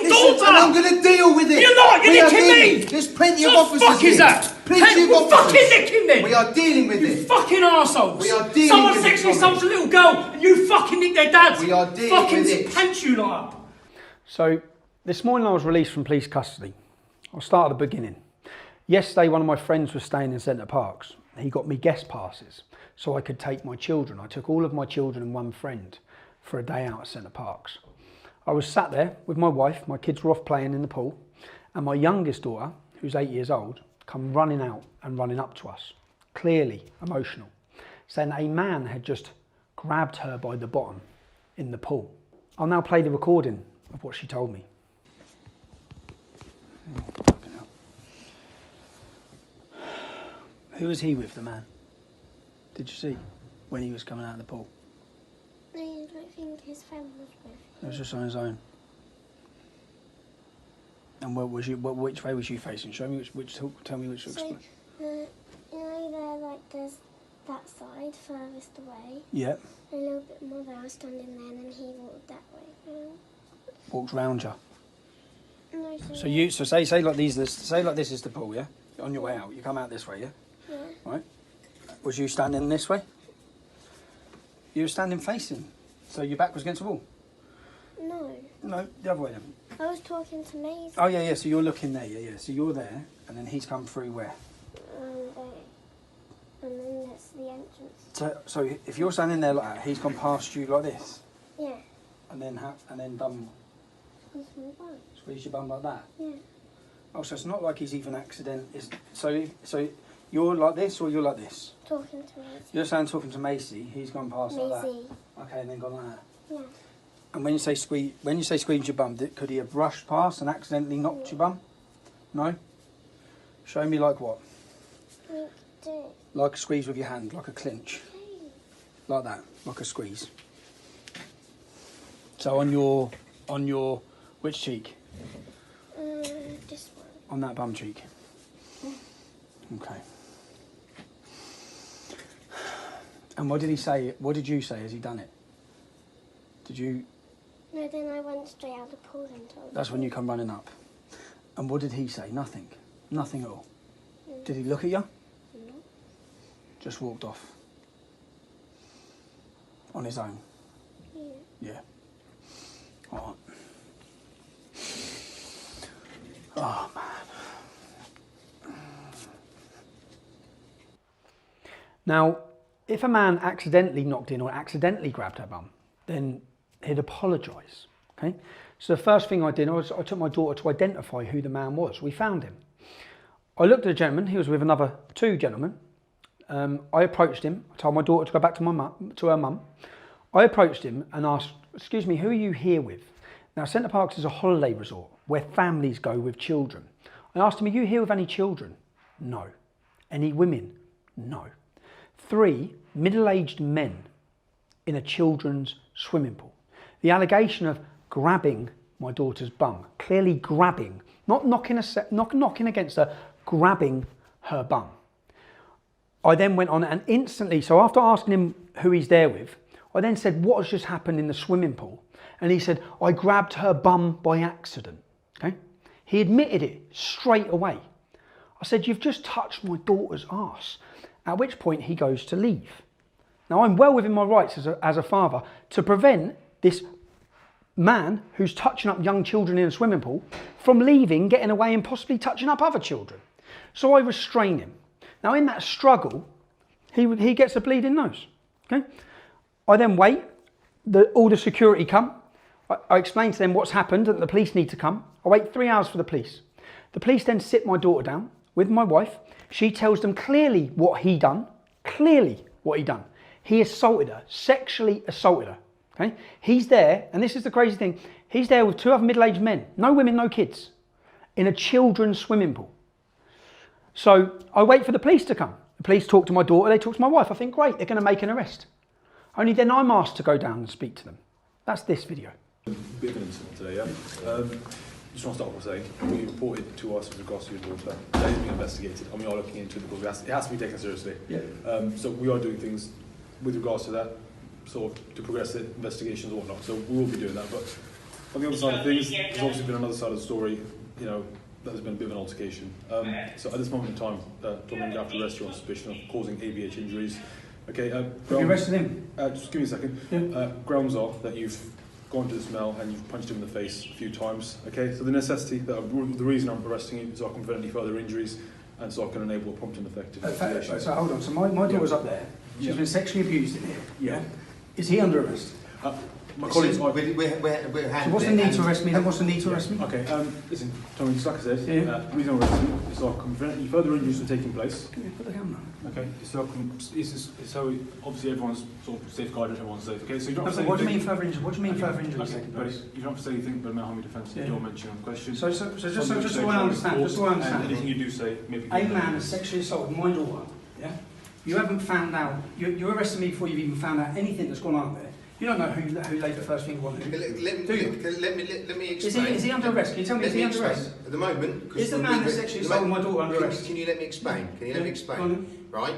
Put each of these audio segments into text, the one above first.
fucking daughter! And I'm going to deal with it. You're not, you're nicking me! There's plenty of What officers the fuck is that? Plenty of We're officers. fucking nicking then! We are dealing with you it. Fucking arseholes! We are dealing Someone with it, sexually Tommy. assaults a little girl and you fucking nick their dads! We are dealing fucking with it. Pants you lot up. So, this morning I was released from police custody. I'll start at the beginning. Yesterday, one of my friends was staying in Centre Parks. He got me guest passes so I could take my children. I took all of my children and one friend for a day out at Centre Parks. I was sat there with my wife, my kids were off playing in the pool, and my youngest daughter, who's 8 years old, come running out and running up to us, clearly emotional, saying that a man had just grabbed her by the bottom in the pool. I'll now play the recording of what she told me. Who was he with, the man? Did you see when he was coming out of the pool? No, I don't think his friend was with him. It was just on his own. And which way was you facing? Show me tell me which. So, you know there, like, there's that side furthest away. Yeah. A little bit more there, I was standing there, and then he walked that way. Walked round you. No, So say like this is the pool, yeah? On your way out, you come out this way, yeah? Yeah. Right. Was you standing this way? You were standing facing, so your back was against the wall. No. No, the other way then. I was talking to Maisie. Oh yeah. So you're looking there, yeah. So you're there, and then he's come through where? There. And then that's the entrance. So if you're standing there like that, he's gone past you like this. Yeah. And then done. Squeeze my bum. Squeeze your bum like that. Yeah. Oh, so it's not like he's even So you're like this or you're like this? Talking to Maisie. You're saying talking to Macy. He's gone past like that. Maisie. Okay, and then gone like that. Yeah. And when you say squeeze your bum, could he have brushed past and accidentally knocked your bum? No. Show me like what? Like this. Like a squeeze with your hand, like a clinch. Okay. Like that, like a squeeze. So on your which cheek? This one. On that bum cheek. Okay. And what did he say? What did you say? Has he done it? Did you? No, then I went straight out the pool and told him. That's when you come running up. And what did he say? Nothing. Nothing at all. Mm. Did he look at you? No. Just walked off. On his own. Yeah. Yeah. All right. Oh man. Now, if a man accidentally knocked in or accidentally grabbed her bum, then he'd apologise. Okay. So the first thing I did was I took my daughter to identify who the man was. We found him. I looked at the gentleman. He was with another two gentlemen. I approached him. I told my daughter to go back to her mum. I approached him and asked, "Excuse me, who are you here with?" Now, Centre Parks is a holiday resort where families go with children. I asked him, "Are you here with any children?" No. Any women? No. 3 middle-aged men in a children's swimming pool. The allegation of grabbing my daughter's bum, clearly grabbing, not knocking against her, grabbing her bum. I then went on and instantly, so after asking him who he's there with, I then said, "What has just happened in the swimming pool?" And he said, "I grabbed her bum by accident." Okay? He admitted it straight away. I said, "You've just touched my daughter's arse." At which point he goes to leave. Now I'm well within my rights as a father to prevent this man who's touching up young children in a swimming pool from leaving, getting away and possibly touching up other children. So I restrain him. Now in that struggle, he gets a bleeding nose. Okay? I then wait, all the security come. I explain to them what's happened, that the police need to come. I wait 3 hours for the police. The police then sit my daughter down with my wife. She tells them clearly what he done. He assaulted her, sexually assaulted her. Okay? He's there, and this is the crazy thing, he's there with 2 other middle-aged men, no women, no kids, in a children's swimming pool. So I wait for the police to come. The police talk to my daughter, they talk to my wife. I think, great, they're going to make an arrest. Only then I'm asked to go down and speak to them. That's this video. Bit of an incident today, yeah. Just want to start off by saying, we reported to us with regards to your daughter. That is being investigated, and we are looking into it because it has to be taken seriously. Yeah. So we are doing things with regards to that, sort of to progress the investigations or whatnot. So we will be doing that. But On the other side of things, there's obviously been another side of the story, you know, that there's been a bit of an altercation. So at this moment in time, Dominic, after arrest you on suspicion of causing ABH injuries. Okay, Have you arrested him? just give me a second. Yeah. Grounds are that you've gone to this male and you've punched him in the face a few times. Okay, so the necessity, the reason I'm arresting you is so I can prevent any further injuries and so I can enable a prompt and effective investigation. So hold on, so my daughter's up there. She's been sexually abused in here. Yeah. Is he under arrest? My colleagues, So what's the need to arrest me then? What's the need to arrest me? okay, listen, Tommy, just like I said, the reason I'm arresting you is so I can prevent any further injuries from taking place. Can you put the camera? Okay, so obviously everyone's sort of safeguarded, everyone's safe. Okay, so you don't have to say What do you mean anything. further injuries? What do you mean further injuries Okay, taking but place? you don't have to say anything but mental harm defence that you're mentioning on the question. So just so I understand, And anything you do say, maybe. A man has sexually assaulted my daughter, yeah? You haven't found out, you're arresting me before you've even found out anything that's gone on there. You don't know who laid the first finger on who. Let me explain. Is he under arrest? Can you tell me, is he under arrest? At the moment... Is the man that sexually assaulted my daughter under arrest? Can you let me explain? Can you let me explain? Right?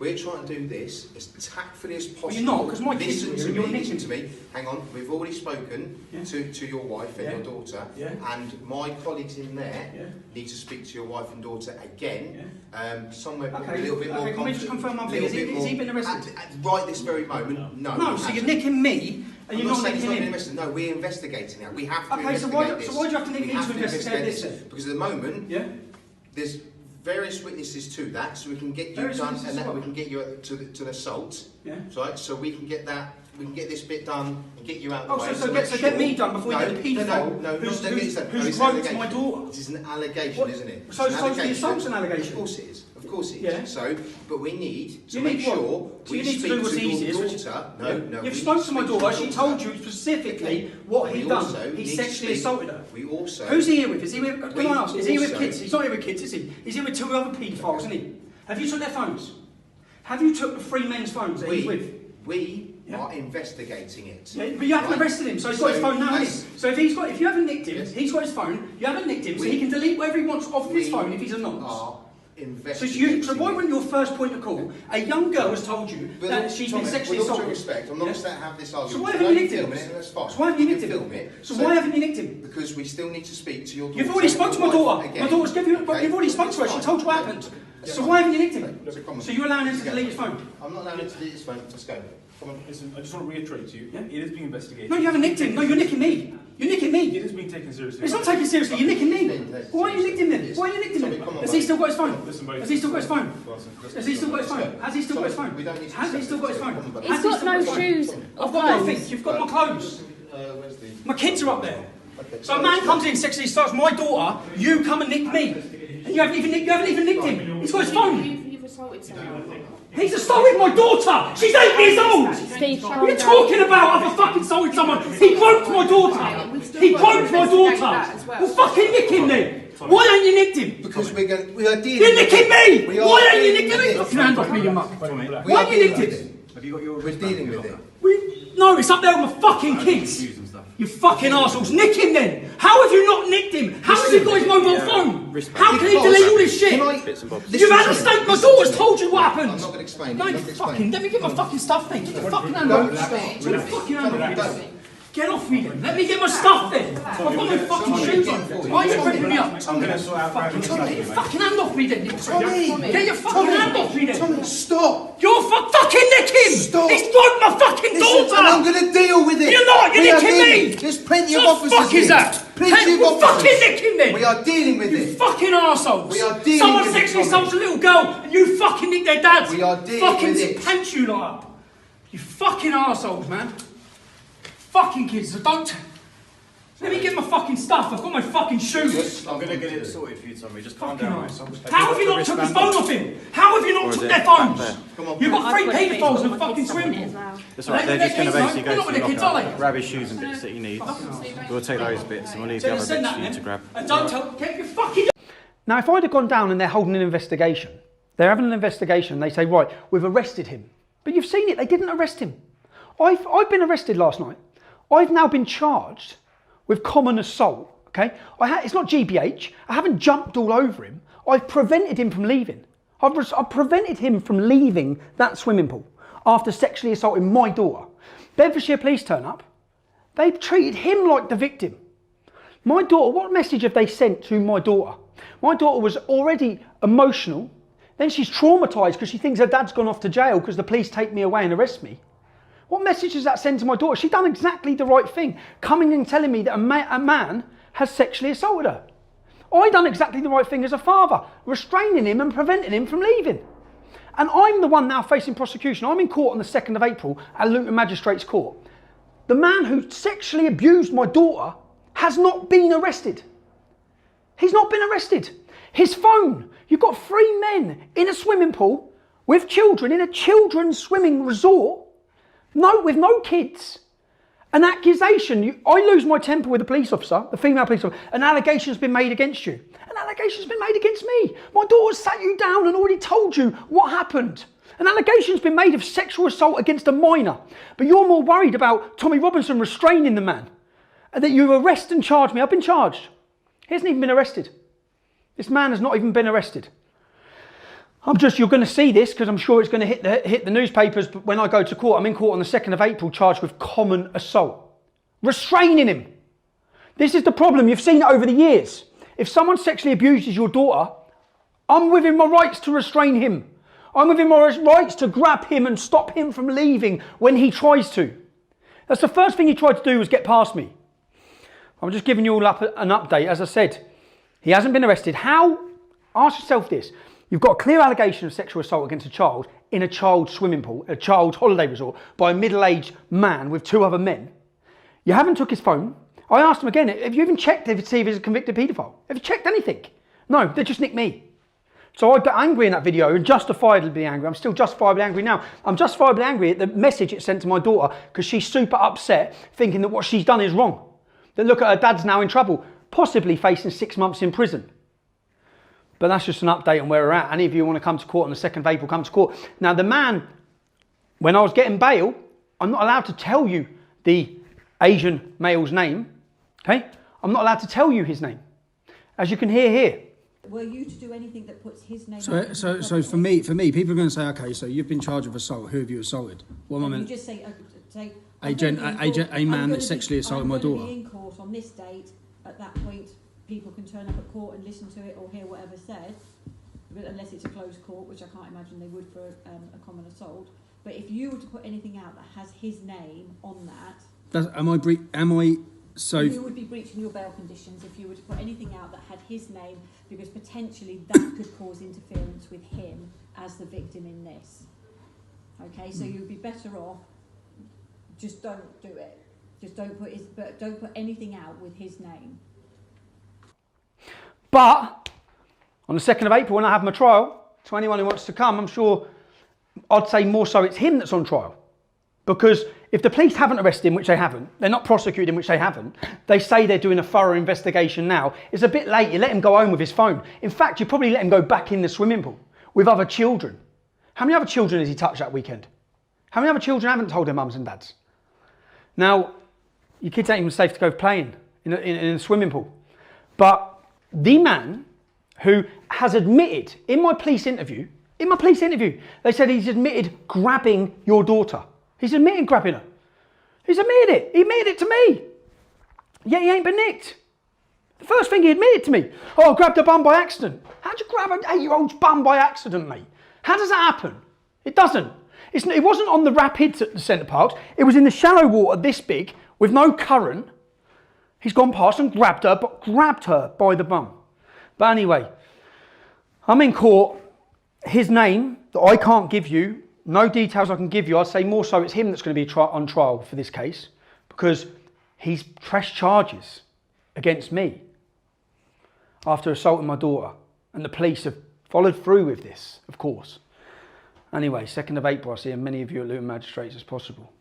We're trying to do this as tactfully as possible. Well, you're not, because my kids are here and you're Listen nicking to me. Hang on. We've already spoken to your wife and your daughter. And my colleagues in there need to speak to your wife and daughter again. Somewhere a little bit more... Can we just confirm one thing? Has he been arrested? Right this very moment, no. No, so you're nicking me and you're not nicking him? No, we're investigating now. We have to investigate this. So why do you have to nick me to investigate this then? Because at the moment, there's various witnesses to that, so we can get you done, and then we can get you to the assault. Right, so we can get that. We can get this bit done and get you out of the way. So get me done before you get the paedophile who's groped my daughter. It is an allegation, isn't it? So the assault's an allegation? Of course it is. Of course it is. So, but we need to You make need what? sure So we you need to speak do what's to your easiest. daughter. No. You've spoken to my daughter. She told you specifically what he'd done. He sexually assaulted her. We also. Who's he here with? Is he with? Can I ask? Is he with kids? He's not here with kids, is he? He's here with two other paedophiles, isn't he? Have you took their phones? Have you took the three men's phones that he's with? We are investigating it. Yeah, but you haven't arrested him, so he's got his phone now, hasn't he? So if you haven't nicked him, he's got his phone. You haven't nicked him, so he can delete whatever he wants off of his phone if he's anonymous. So why wouldn't your first point of call? A young girl has told you that she's been sexually assaulted. With all due respect, I'm not saying have this argument. So why haven't you nicked him? That's fine. So why haven't you nicked film him? it. So why haven't you nicked him? Because we still need to speak to your daughter. You've already spoke to my daughter. My daughter's given you. You've already spoke to her. She told you what happened. So why haven't you nicked him? So you're allowing him to delete his phone? I'm not allowing him to delete his phone. Let's go. Come on, listen, I just want to reiterate to you, it is being investigated. No, you haven't nicked him. No, you're nicking me. You're nicking me. It is being taken seriously. It's not taken seriously. You're nicking me. Why are you nicked him then? Why are you nicked him then? Has he still got his phone? Has he still got his phone? Has he still got his phone? Has he still got his phone? Has he still got his phone? He's got no shoes. I've got nothing. You've got my clothes. My kids are up there. So a man comes in, sexually starts my daughter. You come and nick me, and you haven't even nicked him. He's got his phone. You've assaulted someone. He's assaulted my daughter! She's 8 years old! Steve, What are you talking about? I've fucking assaulted someone! He groped my daughter! He groped my daughter! Well, fucking nick him then! Why ain't you nicked him? Because we are dealing. You're nicking me! We are Why ain't you dealing nicking me? with Put your hand off me, you muck. Why ain't you nicked him? Have you got your We're dealing with it. No, it's up there with my fucking kids! You fucking arseholes! Nick him then! How have you not nicked him? How has he got his mobile phone? How can he delete all this shit? You've had a mistake! My daughter's told you what happened! I'm not going to explain it. No, you fucking... Let me get my fucking stuff then. Get your fucking hand off me. Get your fucking hand off me. Get off me then. Let me get my stuff then. I've got my fucking shoes on. Why are you ripping me up? I'm going to sort out Fucking Tommy, get your fucking hand off me then. Tommy! Get your fucking hand off me then. Tommy, stop! You're fucking nicking! Stop. He's broke my fucking daughter! And I'm going to deal with it! You're not! You're nicking me! There's plenty of What officers the fuck is here. that? Plenty of Well, officers. fucking nick him then! We are dealing with You it. fucking arseholes! We are dealing Someone with it, sexually Tommy. assaults a little girl and you fucking nick their dads! We are dealing fucking with it. Pants you lot up! You fucking arseholes, man! Fucking kids, so don't... Let me get my fucking stuff, I've got my fucking shoes! I'm going to get it sorted for you, Tommy. Just calm Fucking down. arseholes. How have you not took his phone off him? How have you not took their phones? You've got three paedophiles in a fucking swimming pool! That's right, they're just going to basically They're go not to with the the kids, are locker, they? grab his shoes and bits that he needs. We'll take those bits and we'll leave the other Send bits that for you then. to grab. And don't tell... Get your fucking... Now, if I'd have gone down and they're holding an investigation, they're having an investigation, and they say, right, we've arrested him. But you've seen it, they didn't arrest him. I've been arrested last night. I've now been charged with common assault, okay? It's not GBH, I haven't jumped all over him. I've prevented him from leaving. I've prevented him from leaving that swimming pool after sexually assaulting my daughter. Bedfordshire police turn up. They've treated him like the victim. My daughter, what message have they sent to my daughter? My daughter was already emotional. Then she's traumatised because she thinks her dad's gone off to jail because the police take me away and arrest me. What message does that send to my daughter? She's done exactly the right thing, coming and telling me that a man has sexually assaulted her. I done exactly the right thing as a father, restraining him and preventing him from leaving. And I'm the one now facing prosecution. I'm in court on the 2nd of April at Luton Magistrates Court. The man who sexually abused my daughter has not been arrested. He's not been arrested. His phone, you've got 3 men in a swimming pool with children in a children's swimming resort, with no kids. An accusation, I lose my temper with the police officer, the female police officer, an allegation's been made against you. An allegation's been made against me. My daughter's sat you down and already told you what happened. An allegation's been made of sexual assault against a minor. But you're more worried about Tommy Robinson restraining the man. And that you arrest and charge me. I've been charged. He hasn't even been arrested. This man has not even been arrested. You're going to see this because I'm sure it's going to hit the newspapers. But when I go to court, I'm in court on the 2nd of April charged with common assault. Restraining him. This is the problem. You've seen it over the years. If someone sexually abuses your daughter, I'm within my rights to restrain him. I'm within my rights to grab him and stop him from leaving when he tries to. That's the first thing he tried to do was get past me. I'm just giving you all up an update. As I said, he hasn't been arrested. How? Ask yourself this. You've got a clear allegation of sexual assault against a child in a child's swimming pool, a child's holiday resort, by a middle-aged man with 2 other men. You haven't took his phone. I asked him again, have you even checked to see if he's a convicted paedophile? Have you checked anything? No, they just nicked me. So I got angry in that video and justifiably angry. I'm still justifiably angry now. I'm justifiably angry at the message it sent to my daughter because she's super upset thinking that what she's done is wrong. That look at her dad's now in trouble, possibly facing 6 months in prison. But that's just an update on where we're at. Any of you want to come to court on the 2nd of April, come to court. Now the man, when I was getting bail, I'm not allowed to tell you the Asian male's name, okay? I'm not allowed to tell you his name. As you can hear here. Were you to do anything that puts his name? So for me, people are going to say, okay, so you've been charged with assault. Who have you assaulted? What am I meant? You just say a man that sexually assaulted my daughter. I'm going to be in court on this date. At that point, people can turn up at court and listen to it or hear whatever said, unless it's a closed court, which I can't imagine they would for a common assault. But if you were to put anything out that has his name on that, you would be breaching your bail conditions if you were to put anything out that had his name, because potentially that could cause interference with him as the victim in this. Okay, so you'd be better off. Just don't do it. Just don't put anything out with his name. But on the 2nd of April, when I have my trial, to anyone who wants to come, I'm sure I'd say more so it's him that's on trial. Because if the police haven't arrested him, which they haven't, they're not prosecuting, which they haven't, they say they're doing a thorough investigation now, it's a bit late. You let him go home with his phone. In fact, you probably let him go back in the swimming pool with other children. How many other children has he touched that weekend? How many other children haven't told their mums and dads? Now, your kids ain't even safe to go playing in a swimming pool. But the man who has admitted, in my police interview, they said he's admitted grabbing your daughter. He's admitted grabbing her. He's admitted it. He admitted it to me. Yet he ain't been nicked. The first thing he admitted to me, I grabbed a bum by accident. How'd you grab an 8-year-old's bum by accident, mate? How does that happen? It doesn't. It wasn't on the rapids at the Centre Parks. It was in the shallow water this big with no current. He's gone past and grabbed her by the bum. But anyway, I'm in court. His name that I can't give you, no details I can give you. I'd say more so it's him that's going to be on trial for this case because he's pressed charges against me after assaulting my daughter. And the police have followed through with this, of course. Anyway, 2nd of April, I'll see as many of you at Luton Magistrates as possible.